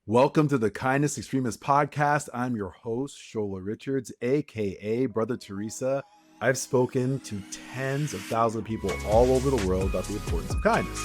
Welcome to the Kindness Extremist podcast. I'm your host, Shola Richards, aka Brother Teresa. I've spoken to tens of thousands of people all over the world about the importance of kindness.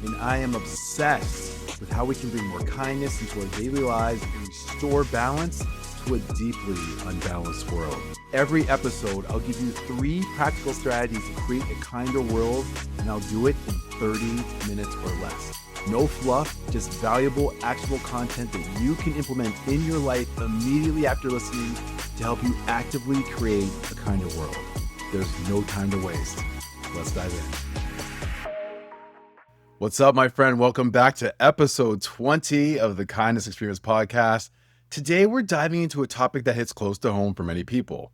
And I am obsessed with how we can bring more kindness into our daily lives and restore balance to a deeply unbalanced world. Every episode, I'll give you 3 practical strategies to create a kinder world, and I'll do it in 30 minutes or less. No fluff, just valuable, actionable content that you can implement in your life immediately after listening to help you actively create a kinder world. There's no time to waste. Let's dive in. What's up, my friend? Welcome back to episode 20 of the Kindness Extremist podcast. Today, we're diving into a topic that hits close to home for many people: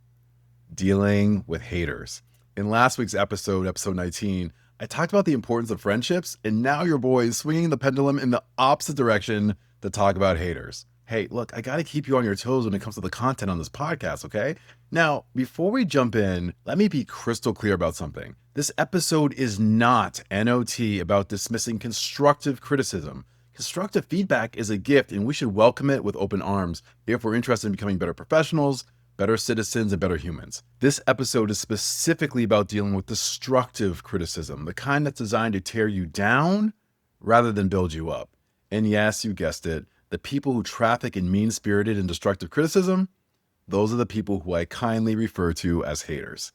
dealing with haters. In last week's episode 19, I talked about the importance of friendships, and now your boy is swinging the pendulum in the opposite direction to talk about haters. Hey, look, I got to keep you on your toes when it comes to the content on this podcast, okay? Now, before we jump in, let me be crystal clear about something. This episode is not NOT about dismissing constructive criticism. Constructive feedback is a gift, and we should welcome it with open arms if we're interested in becoming better professionals, better citizens, and better humans. This episode is specifically about dealing with destructive criticism, the kind that's designed to tear you down rather than build you up. And yes, you guessed it, the people who traffic in mean-spirited and destructive criticism, those are the people who I kindly refer to as haters.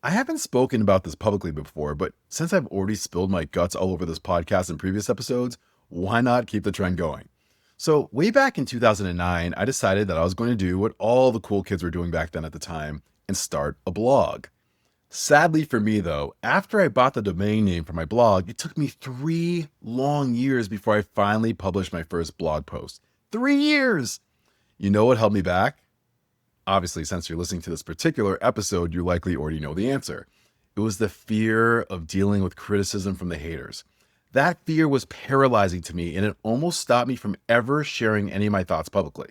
I haven't spoken about this publicly before, but since I've already spilled my guts all over this podcast in previous episodes, why not keep the trend going? So way back in 2009, I decided that I was going to do what all the cool kids were doing back then at the time and start a blog. Sadly for me though, after I bought the domain name for my blog, it took me 3 long years before I finally published my first blog post. 3 years! You know what held me back? Obviously, since you're listening to this particular episode, you likely already know the answer. It was the fear of dealing with criticism from the haters. That fear was paralyzing to me, and it almost stopped me from ever sharing any of my thoughts publicly.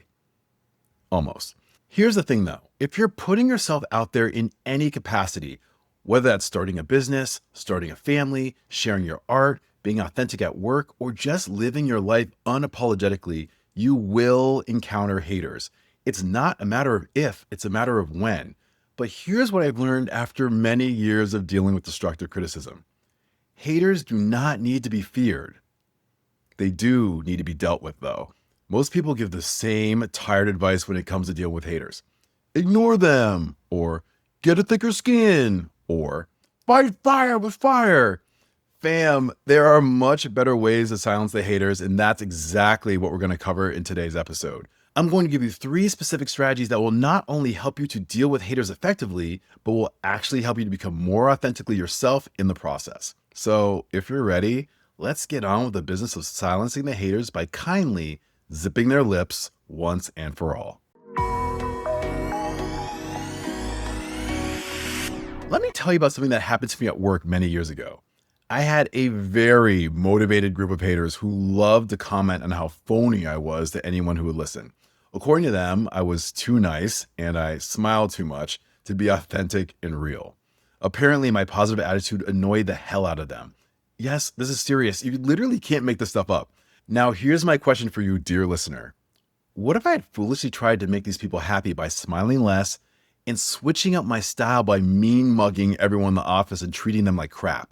Almost. Here's the thing though, if you're putting yourself out there in any capacity, whether that's starting a business, starting a family, sharing your art, being authentic at work, or just living your life unapologetically, you will encounter haters. It's not a matter of if, it's a matter of when. But here's what I've learned after many years of dealing with destructive criticism. Haters do not need to be feared. They do need to be dealt with, though. Most people give the same tired advice when it comes to dealing with haters. Ignore them, or get a thicker skin, or fight fire with fire. Fam, there are much better ways to silence the haters, and that's exactly what we're going to cover in today's episode. I'm going to give you 3 specific strategies that will not only help you to deal with haters effectively, but will actually help you to become more authentically yourself in the process. So if you're ready, let's get on with the business of silencing the haters by kindly zipping their lips once and for all. Let me tell you about something that happened to me at work many years ago. I had a very motivated group of haters who loved to comment on how phony I was to anyone who would listen. According to them, I was too nice and I smiled too much to be authentic and real. Apparently, my positive attitude annoyed the hell out of them. Yes, this is serious. You literally can't make this stuff up. Now, here's my question for you, dear listener. What if I had foolishly tried to make these people happy by smiling less and switching up my style by mean mugging everyone in the office and treating them like crap?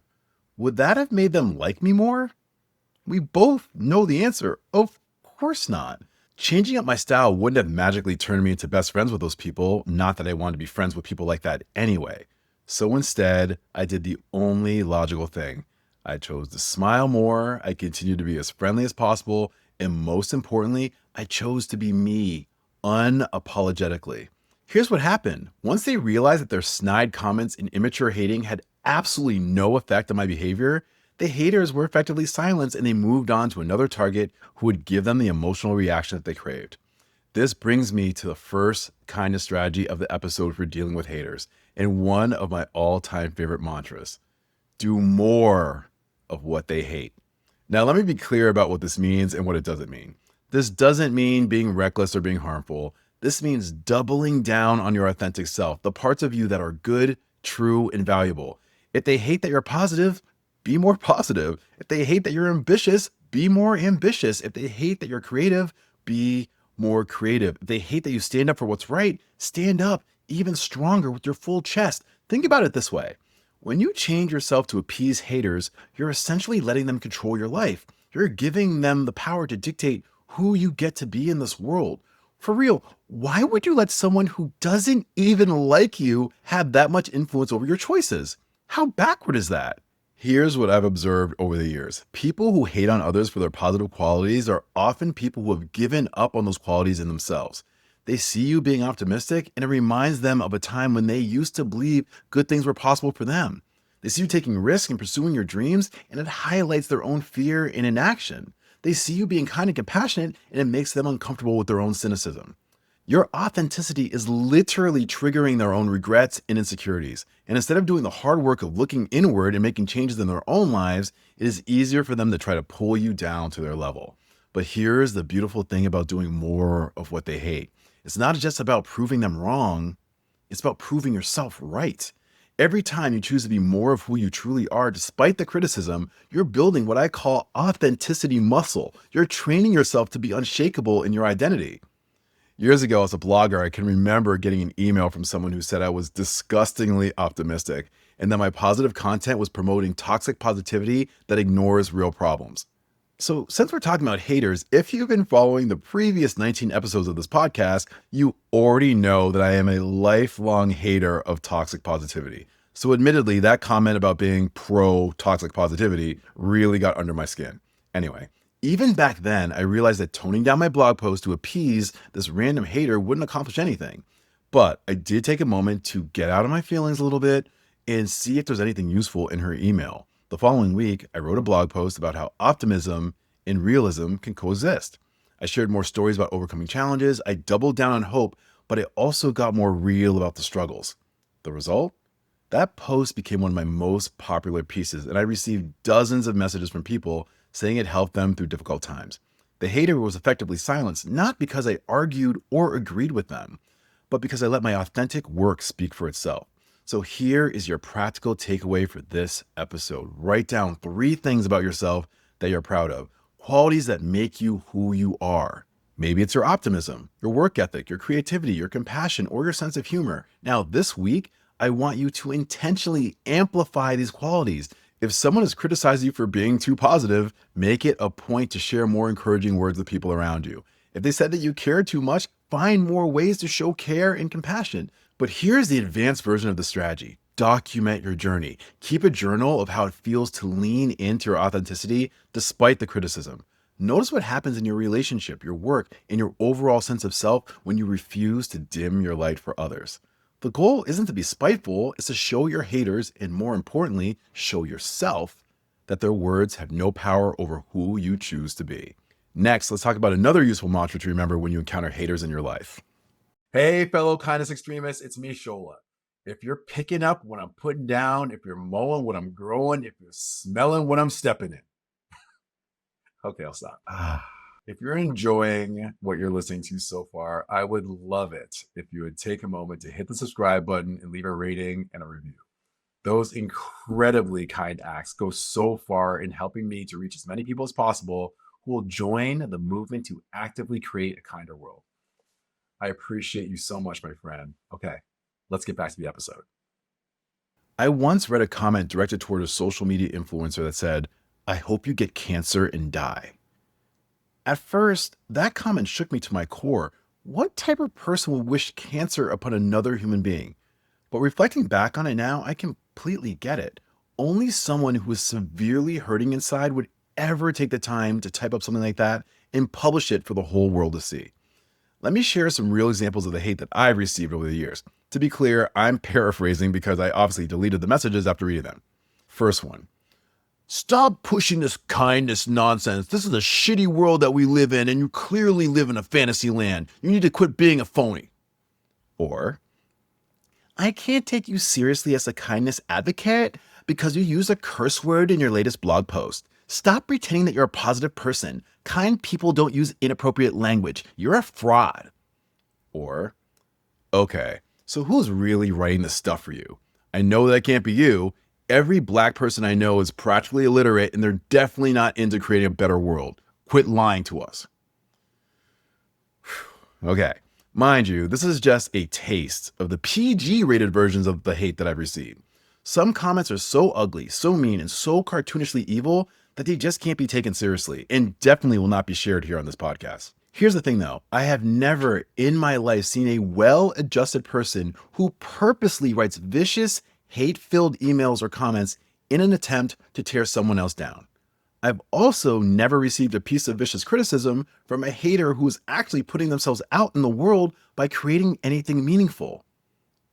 Would that have made them like me more? We both know the answer. Of course not. Changing up my style wouldn't have magically turned me into best friends with those people, not that I wanted to be friends with people like that anyway. So instead, I did the only logical thing. I chose to smile more, I continued to be as friendly as possible, and most importantly, I chose to be me, unapologetically. Here's what happened. Once they realized that their snide comments and immature hating had absolutely no effect on my behavior, the haters were effectively silenced and they moved on to another target who would give them the emotional reaction that they craved. This brings me to the first kindness strategy of the episode for dealing with haters, and one of my all-time favorite mantras: do more of what they hate. Now, let me be clear about what this means and what it doesn't mean. This doesn't mean being reckless or being harmful. This means doubling down on your authentic self, the parts of you that are good, true, and valuable. If they hate that you're positive, be more positive. If they hate that you're ambitious, be more ambitious. If they hate that you're creative, be more creative. If they hate that you stand up for what's right, stand up even stronger with your full chest. Think about it this way. When you change yourself to appease haters, you're essentially letting them control your life. You're giving them the power to dictate who you get to be in this world. For real, why would you let someone who doesn't even like you have that much influence over your choices? How backward is that? Here's what I've observed over the years. People who hate on others for their positive qualities are often people who have given up on those qualities in themselves. They see you being optimistic, and it reminds them of a time when they used to believe good things were possible for them. They see you taking risks and pursuing your dreams, and it highlights their own fear and inaction. They see you being kind and compassionate, and it makes them uncomfortable with their own cynicism. Your authenticity is literally triggering their own regrets and insecurities. And instead of doing the hard work of looking inward and making changes in their own lives, it is easier for them to try to pull you down to their level. But here's the beautiful thing about doing more of what they hate. It's not just about proving them wrong, it's about proving yourself right. Every time you choose to be more of who you truly are, despite the criticism, you're building what I call authenticity muscle. You're training yourself to be unshakable in your identity. Years ago, as a blogger, I can remember getting an email from someone who said I was disgustingly optimistic and that my positive content was promoting toxic positivity that ignores real problems. So, since we're talking about haters, if you've been following the previous 19 episodes of this podcast, you already know that I am a lifelong hater of toxic positivity. So, admittedly, that comment about being pro toxic positivity really got under my skin. Anyway. Even back then, I realized that toning down my blog post to appease this random hater wouldn't accomplish anything. But I did take a moment to get out of my feelings a little bit and see if there's anything useful in her email. The following week, I wrote a blog post about how optimism and realism can coexist. I shared more stories about overcoming challenges. I doubled down on hope, but I also got more real about the struggles. The result? That post became one of my most popular pieces, and I received dozens of messages from people saying it helped them through difficult times. The hater was effectively silenced, not because I argued or agreed with them, but because I let my authentic work speak for itself. So here is your practical takeaway for this episode. Write down 3 things about yourself that you're proud of, qualities that make you who you are. Maybe it's your optimism, your work ethic, your creativity, your compassion, or your sense of humor. Now, this week, I want you to intentionally amplify these qualities. If someone is criticizing you for being too positive, make it a point to share more encouraging words with people around you. If they said that you care too much, find more ways to show care and compassion. But here's the advanced version of the strategy. Document your journey. Keep a journal of how it feels to lean into your authenticity despite the criticism. Notice what happens in your relationship, your work, and your overall sense of self when you refuse to dim your light for others. The goal isn't to be spiteful, it's to show your haters, and more importantly, show yourself that their words have no power over who you choose to be. Next, let's talk about another useful mantra to remember when you encounter haters in your life. Hey, fellow kindness extremists, it's me, Shola. If you're picking up what I'm putting down, if you're mowing what I'm growing, if you're smelling what I'm stepping in. Okay, I'll stop. If you're enjoying what you're listening to so far, I would love it if you would take a moment to hit the subscribe button and leave a rating and a review. Those incredibly kind acts go so far in helping me to reach as many people as possible who will join the movement to actively create a kinder world. I appreciate you so much, my friend. Okay, let's get back to the episode. I once read a comment directed toward a social media influencer that said, "I hope you get cancer and die." At first, that comment shook me to my core. What type of person would wish cancer upon another human being? But reflecting back on it now, I completely get it. Only someone who is severely hurting inside would ever take the time to type up something like that and publish it for the whole world to see. Let me share some real examples of the hate that I've received over the years. To be clear, I'm paraphrasing because I obviously deleted the messages after reading them. First one. "Stop pushing this kindness nonsense. This is a shitty world that we live in, and you clearly live in a fantasy land. You need to quit being a phony." Or, "I can't take you seriously as a kindness advocate because you use a curse word in your latest blog post. Stop pretending that you're a positive person. Kind people don't use inappropriate language. You're a fraud." Or, "Okay, so who's really writing this stuff for you? I know that can't be you. Every Black person I know is practically illiterate, and they're definitely not into creating a better world. Quit lying to us." Okay. Mind you, this is just a taste of the PG rated versions of the hate that I've received. Some comments are so ugly, so mean, and so cartoonishly evil that they just can't be taken seriously and definitely will not be shared here on this podcast. Here's the thing though, I have never in my life seen a well-adjusted person who purposely writes vicious, hate-filled emails or comments in an attempt to tear someone else down. I've also never received a piece of vicious criticism from a hater who is actually putting themselves out in the world by creating anything meaningful.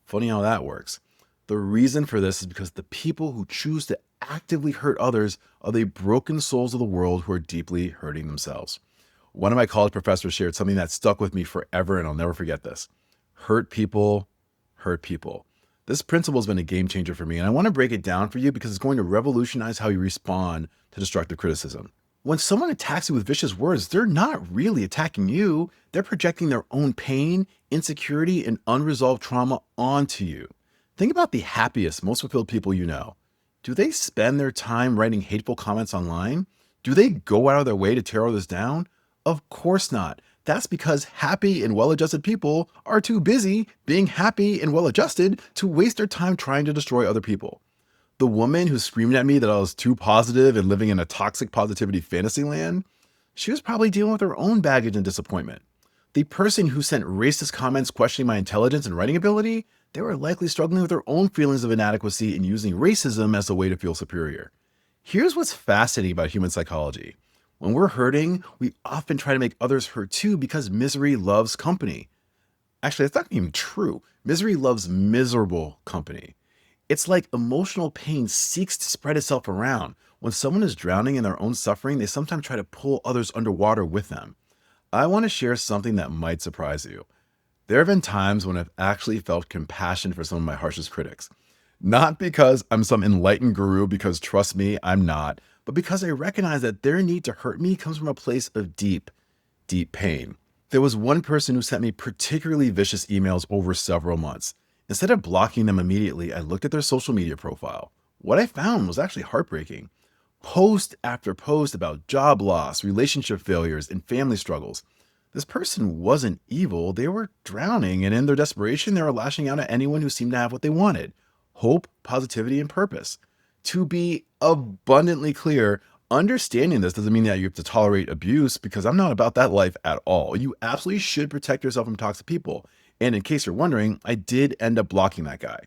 Funny how that works. The reason for this is because the people who choose to actively hurt others are the broken souls of the world who are deeply hurting themselves. One of my college professors shared something that stuck with me forever, and I'll never forget this. Hurt people, hurt people. This principle has been a game changer for me, and I want to break it down for you because it's going to revolutionize how you respond to destructive criticism. When someone attacks you with vicious words, they're not really attacking you. They're projecting their own pain, insecurity, and unresolved trauma onto you. Think about the happiest, most fulfilled people you know. Do they spend their time writing hateful comments online? Do they go out of their way to tear others down? Of course not. That's because happy and well-adjusted people are too busy being happy and well-adjusted to waste their time trying to destroy other people. The woman who screamed at me that I was too positive and living in a toxic positivity fantasy land, she was probably dealing with her own baggage and disappointment. The person who sent racist comments questioning my intelligence and writing ability, they were likely struggling with their own feelings of inadequacy and using racism as a way to feel superior. Here's what's fascinating about human psychology. When we're hurting, we often try to make others hurt too because misery loves company. Actually, that's not even true. Misery loves miserable company. It's like emotional pain seeks to spread itself around. When someone is drowning in their own suffering, they sometimes try to pull others underwater with them. I want to share something that might surprise you. There have been times when I've actually felt compassion for some of my harshest critics. Not because I'm some enlightened guru, because trust me, I'm not, but because I recognize that their need to hurt me comes from a place of deep, deep pain. There was one person who sent me particularly vicious emails over several months. Instead of blocking them immediately, I looked at their social media profile. What I found was actually heartbreaking. Post after post about job loss, relationship failures, and family struggles. This person wasn't evil, they were drowning, and in their desperation, they were lashing out at anyone who seemed to have what they wanted: hope, positivity, and purpose. To be abundantly clear, understanding this doesn't mean that you have to tolerate abuse, because I'm not about that life at all. You absolutely should protect yourself from toxic people. And in case you're wondering, I did end up blocking that guy.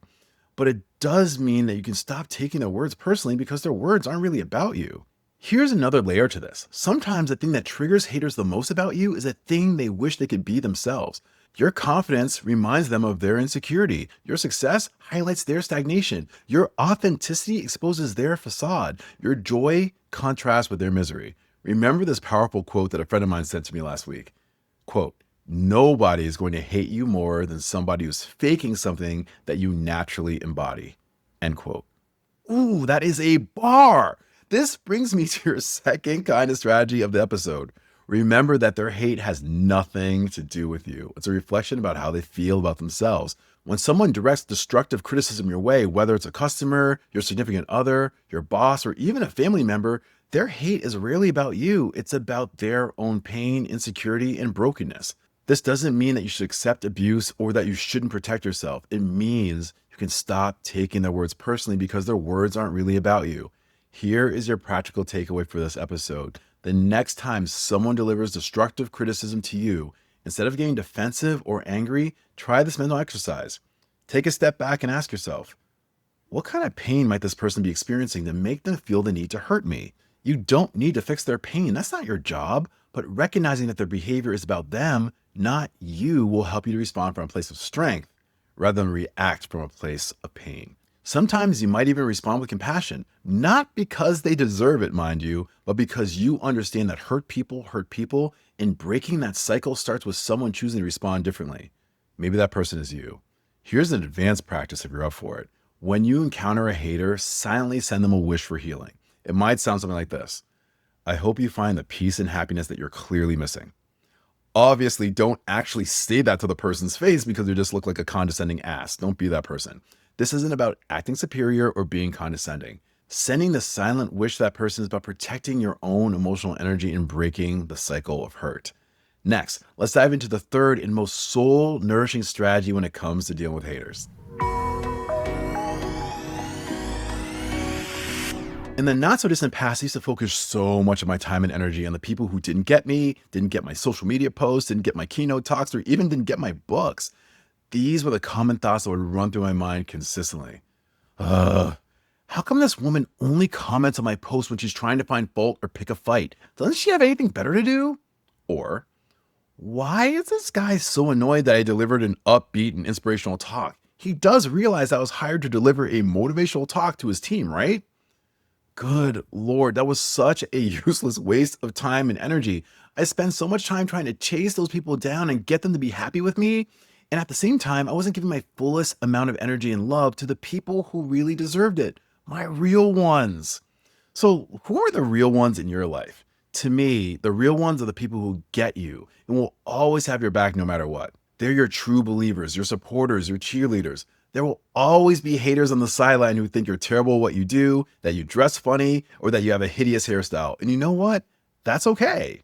But it does mean that you can stop taking their words personally because their words aren't really about you. Here's another layer to this. Sometimes the thing that triggers haters the most about you is a thing they wish they could be themselves. Your confidence reminds them of their insecurity. Your success highlights their stagnation. Your authenticity exposes their facade. Your joy contrasts with their misery. Remember this powerful quote that a friend of mine sent to me last week. Quote, "Nobody is going to hate you more than somebody who's faking something that you naturally embody." End quote. Ooh, that is a bar. This brings me to your second kind of strategy of the episode. Remember that their hate has nothing to do with you. It's a reflection about how they feel about themselves. When someone directs destructive criticism your way, whether it's a customer, your significant other, your boss, or even a family member, their hate is rarely about you. It's about their own pain, insecurity, and brokenness. This doesn't mean that you should accept abuse or that you shouldn't protect yourself. It means you can stop taking their words personally because their words aren't really about you. Here is your practical takeaway for this episode. The next time someone delivers destructive criticism to you, instead of getting defensive or angry, try this mental exercise. Take a step back and ask yourself, what kind of pain might this person be experiencing to make them feel the need to hurt me? You don't need to fix their pain. That's not your job. But recognizing that their behavior is about them, not you, will help you to respond from a place of strength rather than react from a place of pain. Sometimes you might even respond with compassion, not because they deserve it, mind you, but because you understand that hurt people, and breaking that cycle starts with someone choosing to respond differently. Maybe that person is you. Here's an advanced practice if you're up for it. When you encounter a hater, silently send them a wish for healing. It might sound something like this: I hope you find the peace and happiness that you're clearly missing. Obviously, don't actually say that to the person's face because you just look like a condescending ass. Don't be that person. This isn't about acting superior or being condescending. Sending the silent wish to that person is about protecting your own emotional energy and breaking the cycle of hurt. Next, let's dive into the third and most soul-nourishing strategy when it comes to dealing with haters. In the not-so-distant past, I used to focus so much of my time and energy on the people who didn't get me, didn't get my social media posts, didn't get my keynote talks, or even didn't get my books. These were the common thoughts that would run through my mind consistently. How come this woman only comments on my posts when she's trying to find fault or pick a fight? Doesn't she have anything better to do? Or, why is this guy so annoyed that I delivered an upbeat and inspirational talk? He does realize I was hired to deliver a motivational talk to his team, right? Good Lord, that was such a useless waste of time and energy. I spent so much time trying to chase those people down and get them to be happy with me. And at the same time, I wasn't giving my fullest amount of energy and love to the people who really deserved it, my real ones. So who are the real ones in your life? To me, the real ones are the people who get you and will always have your back no matter what. They're your true believers, your supporters, your cheerleaders. There will always be haters on the sideline who think you're terrible at what you do, that you dress funny, or that you have a hideous hairstyle. And you know what? That's okay.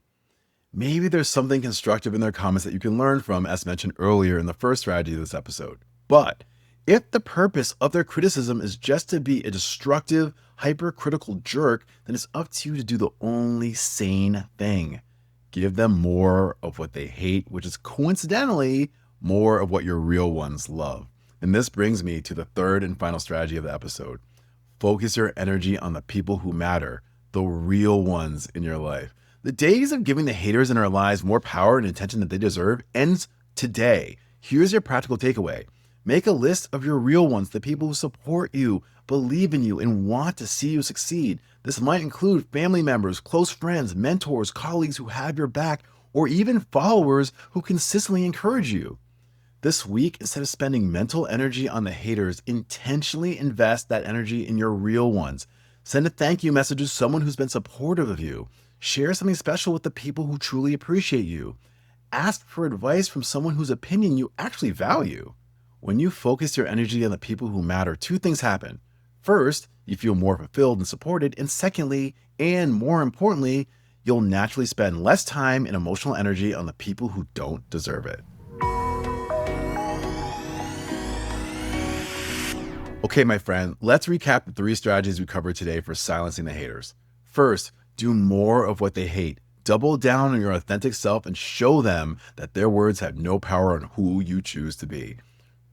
Maybe there's something constructive in their comments that you can learn from, as mentioned earlier in the first strategy of this episode. But if the purpose of their criticism is just to be a destructive, hypercritical jerk, then it's up to you to do the only sane thing. Give them more of what they hate, which is coincidentally more of what your real ones love. And this brings me to the third and final strategy of the episode. Focus your energy on the people who matter, the real ones in your life. The days of giving the haters in our lives more power and attention that they deserve ends today. Here's your practical takeaway. Make a list of your real ones, the people who support you, believe in you, and want to see you succeed. This might include family members, close friends, mentors, colleagues who have your back, or even followers who consistently encourage you. This week, instead of spending mental energy on the haters, intentionally invest that energy in your real ones. Send a thank you message to someone who's been supportive of you. Share something special with the people who truly appreciate you. Ask for advice from someone whose opinion you actually value. When you focus your energy on the people who matter, two things happen. First, you feel more fulfilled and supported. And secondly, and more importantly, you'll naturally spend less time and emotional energy on the people who don't deserve it. Okay, my friend, let's recap the 3 strategies we covered today for silencing the haters. First, do more of what they hate. Double down on your authentic self and show them that their words have no power on who you choose to be.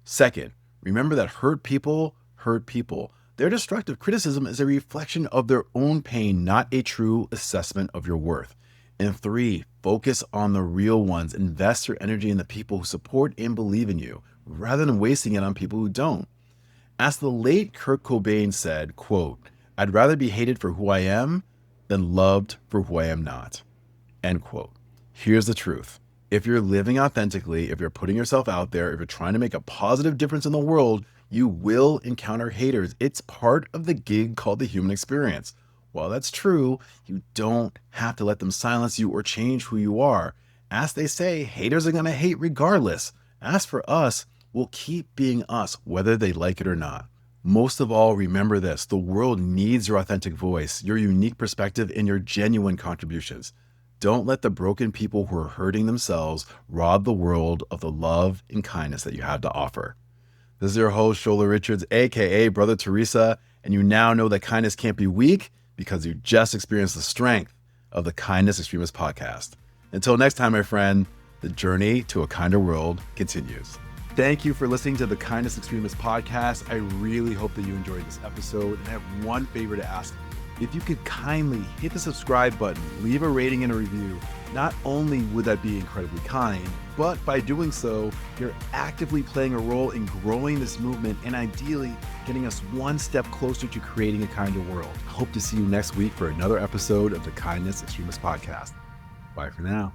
Second, remember that hurt people hurt people. Their destructive criticism is a reflection of their own pain, not a true assessment of your worth. And 3, focus on the real ones. Invest your energy in the people who support and believe in you, rather than wasting it on people who don't. As the late Kurt Cobain said, quote, "I'd rather be hated for who I am than loved for who I am not." End quote. Here's the truth. If you're living authentically, if you're putting yourself out there, if you're trying to make a positive difference in the world, you will encounter haters. It's part of the gig called the human experience. While that's true, you don't have to let them silence you or change who you are. As they say, haters are going to hate regardless. As for us, we'll keep being us, whether they like it or not. Most of all, remember this. The world needs your authentic voice, your unique perspective, and your genuine contributions. Don't let the broken people who are hurting themselves rob the world of the love and kindness that you have to offer. This is your host, Shola Richards, aka Brother Teresa, and you now know that kindness can't be weak because you just experienced the strength of the Kindness Extremist podcast. Until next time, my friend, the journey to a kinder world continues. Thank you for listening to the Kindness Extremist podcast. I really hope that you enjoyed this episode. And I have one favor to ask. If you could kindly hit the subscribe button, leave a rating and a review, not only would that be incredibly kind, but by doing so, you're actively playing a role in growing this movement and ideally getting us one step closer to creating a kinder world. I hope to see you next week for another episode of the Kindness Extremist podcast. Bye for now.